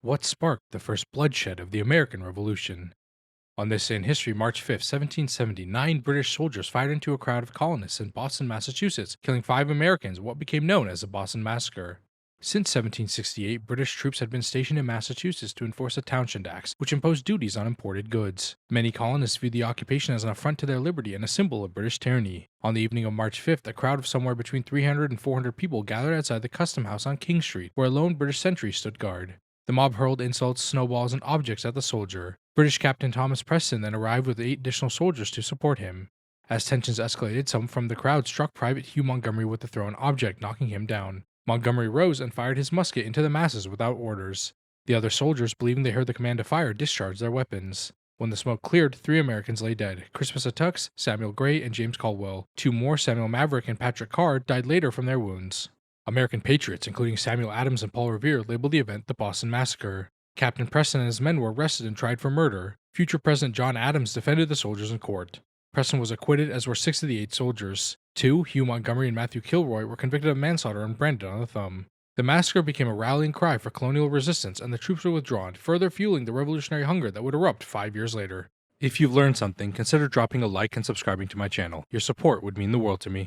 What sparked the first bloodshed of the American Revolution? On this day in history, March 5th, 1770, 9 British soldiers fired into a crowd of colonists in Boston, Massachusetts, killing 5 Americans in what became known as the Boston Massacre. Since 1768, British troops had been stationed in Massachusetts to enforce the Townshend Acts, which imposed duties on imported goods. Many colonists viewed the occupation as an affront to their liberty and a symbol of British tyranny. On the evening of March 5th, a crowd of somewhere between 300 and 400 people gathered outside the Custom House on King Street, where a lone British sentry stood guard. The mob hurled insults, snowballs, and objects at the soldier. British Captain Thomas Preston then arrived with 8 additional soldiers to support him. As tensions escalated, some from the crowd struck Private Hugh Montgomery with a thrown object, knocking him down. Montgomery rose and fired his musket into the masses without orders. The other soldiers, believing they heard the command to fire, discharged their weapons. When the smoke cleared, 3 Americans lay dead: Crispus Attucks, Samuel Gray, and James Caldwell. 2 more, Samuel Maverick and Patrick Carr, died later from their wounds. American patriots, including Samuel Adams and Paul Revere, labeled the event the Boston Massacre. Captain Preston and his men were arrested and tried for murder. Future President John Adams defended the soldiers in court. Preston was acquitted, as were 6 of the 8 soldiers. 2, Hugh Montgomery and Matthew Kilroy, were convicted of manslaughter and branded on the thumb. The massacre became a rallying cry for colonial resistance, and the troops were withdrawn, further fueling the revolutionary hunger that would erupt 5 years later. If you've learned something, consider dropping a like and subscribing to my channel. Your support would mean the world to me.